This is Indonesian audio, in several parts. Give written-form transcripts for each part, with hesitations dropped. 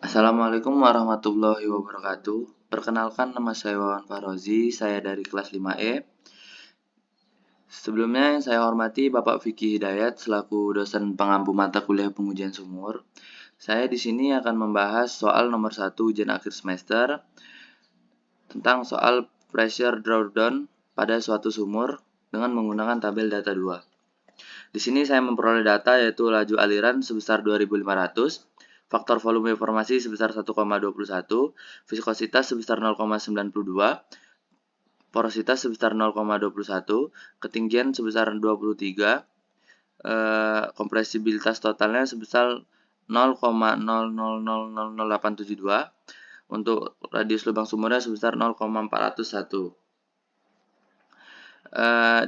Assalamualaikum warahmatullahi wabarakatuh. Perkenalkan, nama saya Wawan Farozi, saya dari kelas 5E. Sebelumnya saya hormati Bapak Vicky Hidayat selaku dosen pengampu mata kuliah pengujian sumur. Saya di sini akan membahas soal nomor 1 ujian akhir semester tentang soal pressure drawdown pada suatu sumur dengan menggunakan tabel data 2. Di sini saya memperoleh data yaitu laju aliran sebesar 2500, faktor volume informasi sebesar 1,21, viskositas sebesar 0,92, porositas sebesar 0,21, ketinggian sebesar 23, kompresibilitas totalnya sebesar 0,00000872, untuk radius lubang sumurnya sebesar 0,401.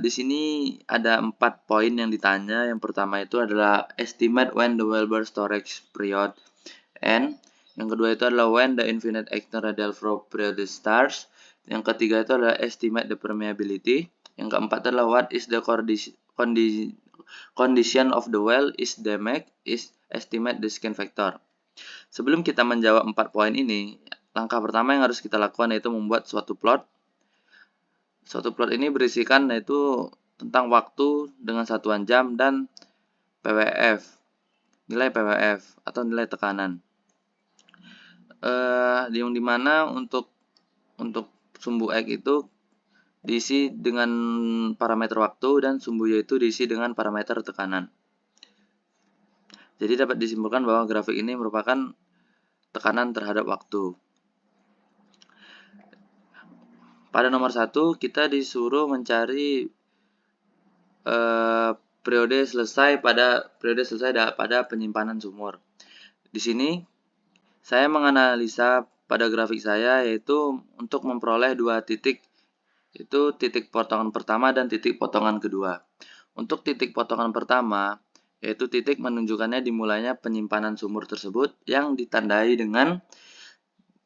Di sini ada 4 poin yang ditanya. Yang pertama itu adalah estimate when the well-bore storage period end. Yang kedua itu adalah when the infinite external radial flow period starts. Yang ketiga itu adalah estimate the permeability. Yang keempat adalah what is the condition of the well is damage is estimate the skin factor. Sebelum kita menjawab 4 poin ini, langkah pertama yang harus kita lakukan yaitu membuat suatu plot. Suatu plot ini berisikan yaitu tentang waktu dengan satuan jam dan PWF, nilai PWF atau nilai tekanan. Yang dimana untuk sumbu X itu diisi dengan parameter waktu dan sumbu Y itu diisi dengan parameter tekanan. Jadi dapat disimpulkan bahwa grafik ini merupakan tekanan terhadap waktu. Pada nomor 1 kita disuruh mencari periode selesai pada penyimpanan sumur. Di sini saya menganalisa pada grafik saya yaitu untuk memperoleh dua titik, itu titik potongan pertama dan titik potongan kedua. Untuk titik potongan pertama yaitu titik menunjukkannya dimulainya penyimpanan sumur tersebut yang ditandai dengan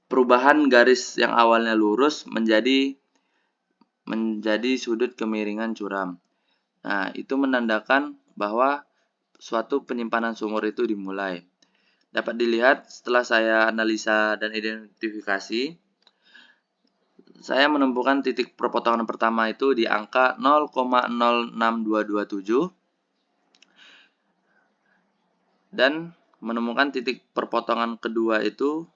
perubahan garis yang awalnya lurus menjadi sudut kemiringan curam. Nah, itu menandakan bahwa suatu penyimpanan sumur itu dimulai. Dapat dilihat setelah saya analisa dan identifikasi, saya menemukan titik perpotongan pertama itu di angka 0,06227 dan menemukan titik perpotongan kedua itu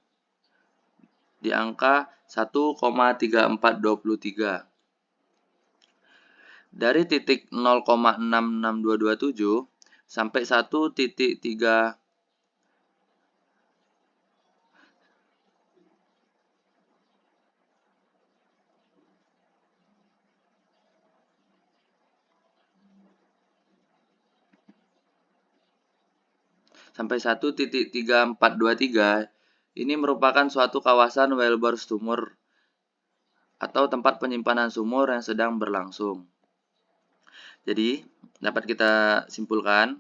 di angka 1,3423. Dari titik 0,66227 sampai 1,3 sampai 1,3423 ini merupakan suatu kawasan wellbore sumur atau tempat penyimpanan sumur yang sedang berlangsung. Jadi, dapat kita simpulkan,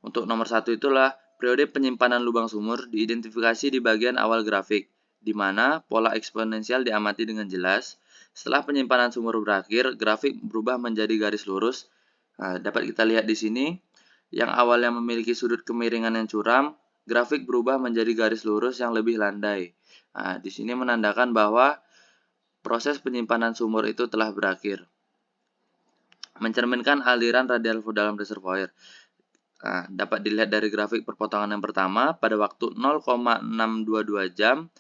untuk nomor 1 itulah periode penyimpanan lubang sumur diidentifikasi di bagian awal grafik, di mana pola eksponensial diamati dengan jelas. Setelah penyimpanan sumur berakhir, grafik berubah menjadi garis lurus. Nah, dapat kita lihat di sini, yang awalnya memiliki sudut kemiringan yang curam, grafik berubah menjadi garis lurus yang lebih landai. Nah, di sini menandakan bahwa proses penyimpanan sumur itu telah berakhir. Mencerminkan aliran radial flow dalam reservoir. Nah, dapat dilihat dari grafik perpotongan yang pertama pada waktu 0,622 jam.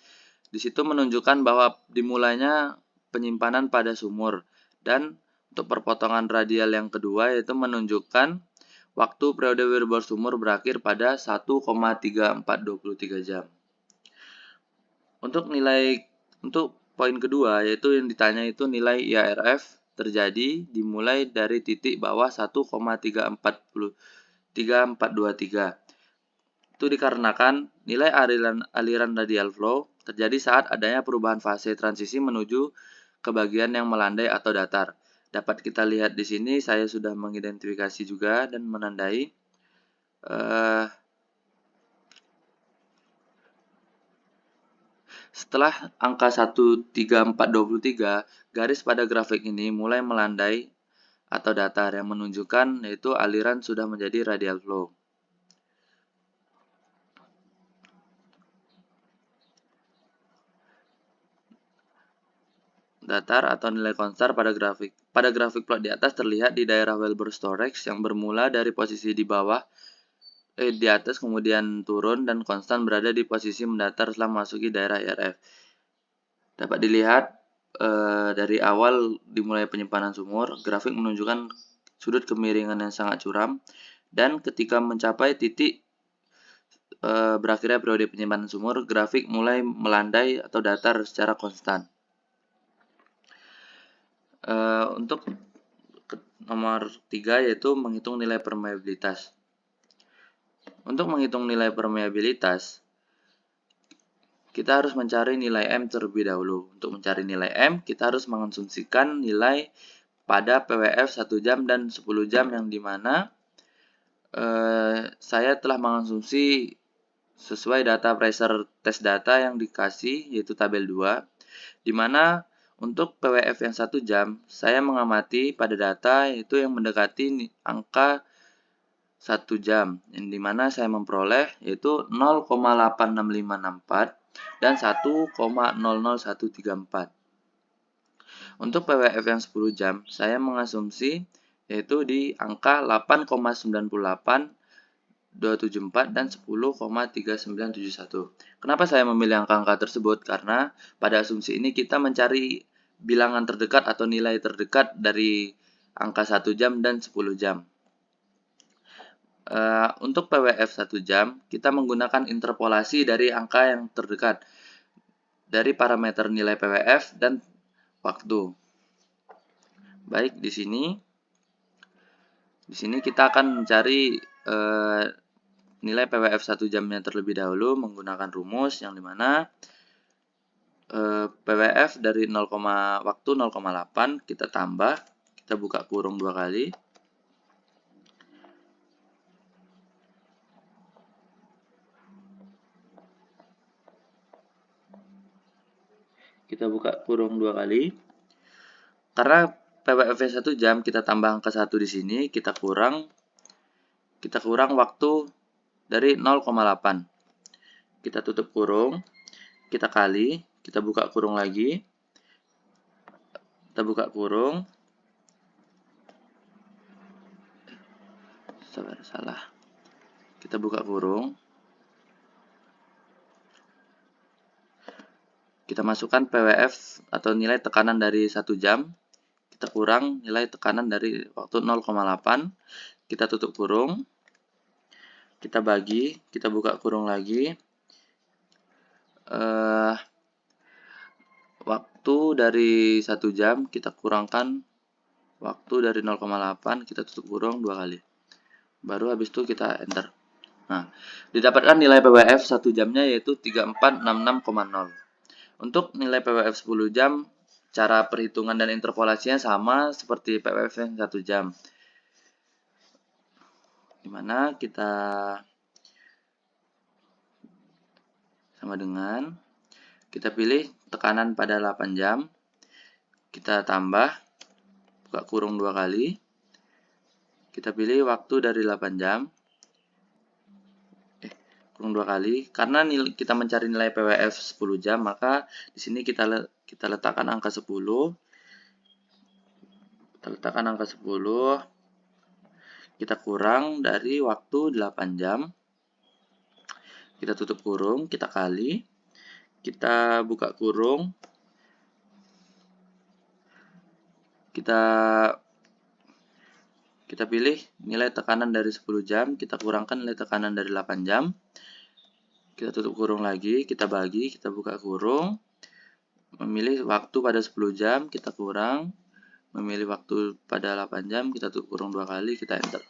Di situ menunjukkan bahwa dimulainya penyimpanan pada sumur. Dan untuk perpotongan radial yang kedua yaitu menunjukkan waktu periode wellbore sumur berakhir pada 1,3423 jam. Untuk poin kedua yaitu yang ditanya itu nilai IARF terjadi dimulai dari titik bawah 1,3423. Itu dikarenakan nilai aliran radial flow terjadi saat adanya perubahan fase transisi menuju ke bagian yang melandai atau datar. Dapat kita lihat di sini saya sudah mengidentifikasi juga dan menandai setelah angka 1,3423, garis pada grafik ini mulai melandai atau datar yang menunjukkan yaitu aliran sudah menjadi radial flow. datar atau nilai konstan pada grafik. Pada grafik plot di atas terlihat di daerah Wilbur-Storex yang bermula dari posisi di bawah, di atas kemudian turun dan konstan berada di posisi mendatar setelah memasuki daerah IRF. Dapat dilihat dari awal dimulai penyimpanan sumur, grafik menunjukkan sudut kemiringan yang sangat curam dan ketika mencapai titik berakhirnya periode penyimpanan sumur, grafik mulai melandai atau datar secara konstan. Untuk nomor 3 yaitu menghitung nilai permeabilitas. Untuk menghitung nilai permeabilitas, kita harus mencari nilai M terlebih dahulu. Untuk mencari nilai M, kita harus mengasumsikan nilai pada PWF 1 jam dan 10 jam yang dimana saya telah mengasumsi sesuai data pressure test data yang dikasih, yaitu tabel 2, dimana untuk PWF yang 1 jam, saya mengamati pada data yaitu yang mendekati angka 1 jam, yang dimana saya memperoleh yaitu 0,86564 dan 1,00134. Untuk PWF yang 10 jam, saya mengasumsi yaitu di angka 8,98274 dan 10,3971. Kenapa saya memilih angka-angka tersebut? Karena pada asumsi ini kita mencari bilangan terdekat atau nilai terdekat dari angka 1 jam dan 10 jam. Untuk PWF 1 jam, kita menggunakan interpolasi dari angka yang terdekat dari parameter nilai PWF dan waktu. Baik, di sini kita akan mencari nilai PWF 1 jamnya terlebih dahulu menggunakan rumus yang dimana PWF dari waktu 0,8 kita tambah, kita buka kurung 2 kali. Kita buka kurung 2 kali. Karena PWF 1 jam kita tambah angka 1 di sini, kita kurang waktu dari 0,8. Kita tutup kurung, kita kali, kita buka kurung lagi. Kita buka kurung. Salah. Kita buka kurung. Kita masukkan PWF atau nilai tekanan dari 1 jam. Kita kurang nilai tekanan dari waktu 0,8. Kita tutup kurung. Kita bagi, kita buka kurung lagi. Waktu dari 1 jam kita kurangkan waktu dari 0,8, kita tutup kurung 2 kali. Baru habis itu kita enter. Nah, didapatkan nilai PWF 1 jamnya yaitu 3466,0. Untuk nilai PWF 10 jam, cara perhitungan dan interpolasinya sama seperti PWF yang 1 jam. Dimana kita sama dengan kita pilih tekanan pada 8 jam, kita tambah, buka kurung 2 kali, kita pilih waktu dari 8 jam, kurung 2 kali, karena kita mencari nilai PWF 10 jam, maka di sini kita letakkan angka 10, kita kurang dari waktu 8 jam, kita tutup kurung, kita kali, kita buka kurung, kita pilih nilai tekanan dari 10 jam, kita kurangkan nilai tekanan dari 8 jam, kita tutup kurung lagi, kita bagi, kita buka kurung, memilih waktu pada 10 jam, kita kurang, memilih waktu pada 8 jam, kita tutup kurung 2 kali, kita enter.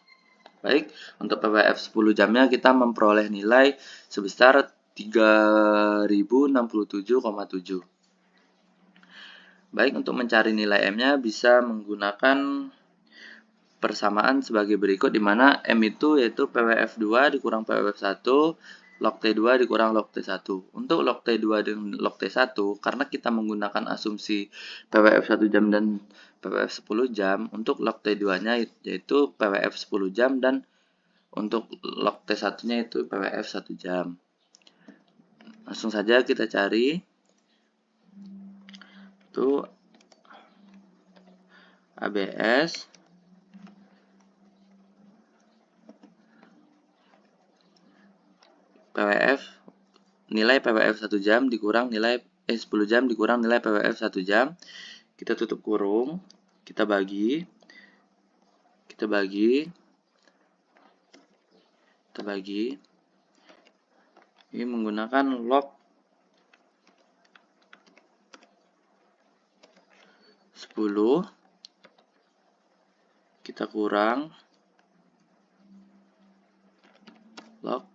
Baik, untuk PWF 10 jamnya kita memperoleh nilai sebesar 3067,7. Baik, untuk mencari nilai M-nya bisa menggunakan persamaan sebagai berikut, di mana M itu yaitu PWF 2 dikurang PWF 1, log T2 dikurang log T1. Untuk log T2 dan log T1, karena kita menggunakan asumsi PWF 1 jam dan PWF 10 jam, untuk log T2-nya yaitu PWF 10 jam dan untuk log T1-nya itu PWF 1 jam. Langsung saja kita cari. Itu ABS PWF, nilai PWF 1 jam dikurang nilai 10 jam dikurang nilai PWF 1 jam. Kita tutup kurung, kita bagi. Ini menggunakan log 10, kita kurang log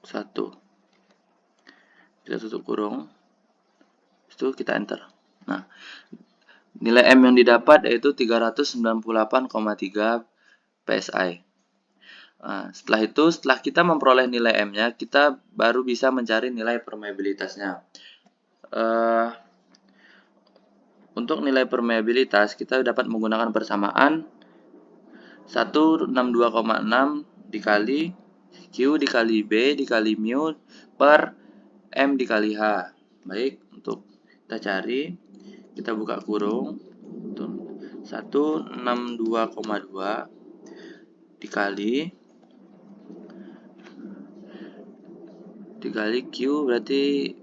1. Kita tutup kurung, itu kita enter. Nah, nilai M yang didapat yaitu 398,3 PSI. Nah, setelah kita memperoleh nilai M-nya, kita baru bisa mencari nilai permeabilitasnya. Untuk nilai permeabilitas, kita dapat menggunakan persamaan 162,6 dikali Q dikali B dikali mu per M dikali H. Baik, untuk kita cari, kita buka kurung, 162,2 dikali Q, berarti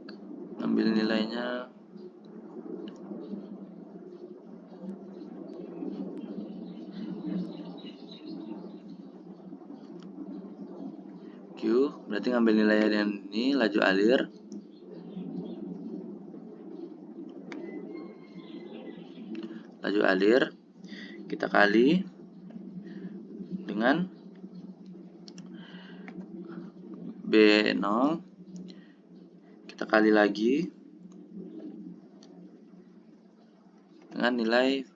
ambil nilainya Q, berarti ngambil nilainya dengan ini, laju alir, kita kali dengan B0, kita kali lagi dengan nilai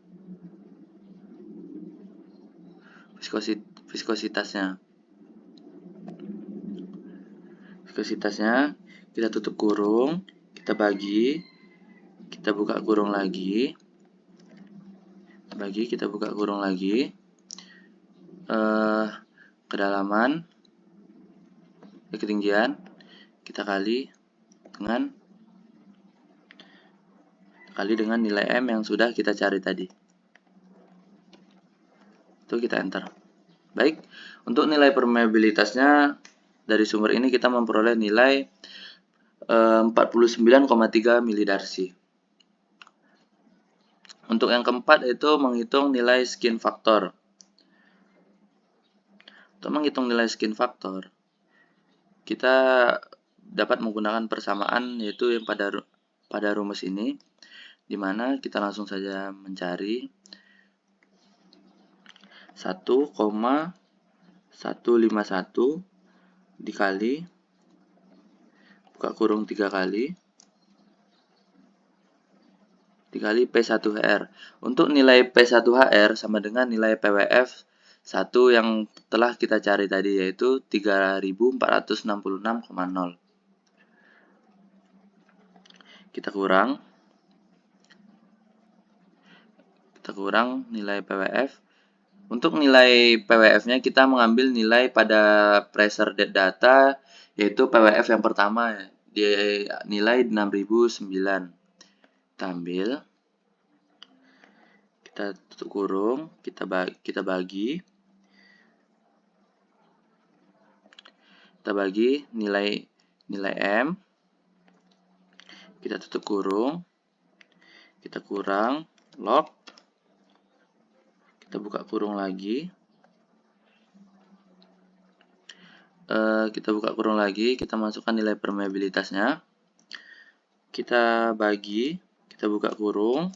viskositasnya. Kita tutup kurung, kita bagi, kita buka kurung lagi, kedalaman, ketinggian, kita kali dengan nilai M yang sudah kita cari tadi. Itu kita enter. Baik, untuk nilai permeabilitasnya dari sumber ini kita memperoleh nilai 49,3 milidarsi. Untuk yang keempat itu menghitung nilai skin factor. Untuk menghitung nilai skin factor, kita dapat menggunakan persamaan yaitu yang pada rumus ini, di mana kita langsung saja mencari 1,151 dikali, buka kurung 3 kali, dikali P1HR. Untuk nilai P1HR sama dengan nilai PWF 1 yang telah kita cari tadi, yaitu 3466,0. Kita kurang nilai PWF. Untuk nilai PWF-nya kita mengambil nilai pada pressure data, yaitu PWF yang pertama, di nilai 6009. Kita ambil, kita tutup kurung, kita bagi nilai M, kita tutup kurung, kita kurang log, kita buka kurung lagi, kita masukkan nilai permeabilitasnya, kita bagi, kita buka kurung,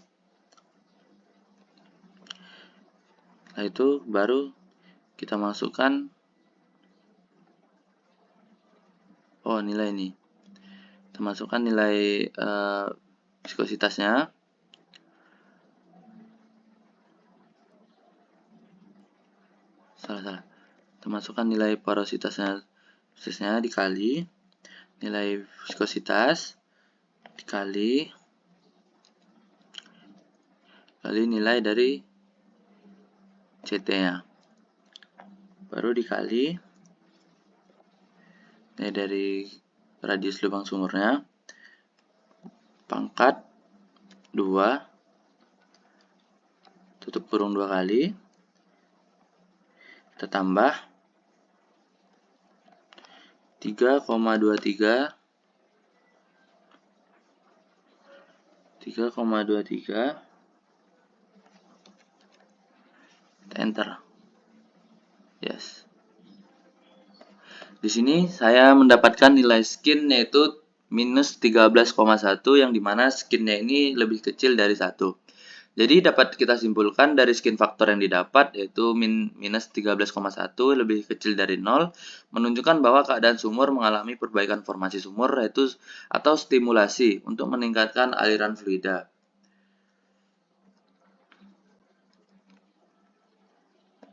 setelah itu baru kita masukkan nilai ini. Kita masukkan nilai viskositasnya. Salah. Kita masukkan nilai porositasnya dikali nilai viskositas dikali nilai dari CT-nya. Baru dikali nilai dari radius lubang sumurnya pangkat 2 tutup kurung 2 kali, kita tambah 3,23 enter. Yes. Di sini saya mendapatkan nilai skin yaitu minus 13,1 yang dimana skinnya ini lebih kecil dari 1. Jadi dapat kita simpulkan dari skin faktor yang didapat yaitu minus 13,1 lebih kecil dari 0 menunjukkan bahwa keadaan sumur mengalami perbaikan formasi sumur yaitu atau stimulasi untuk meningkatkan aliran fluida.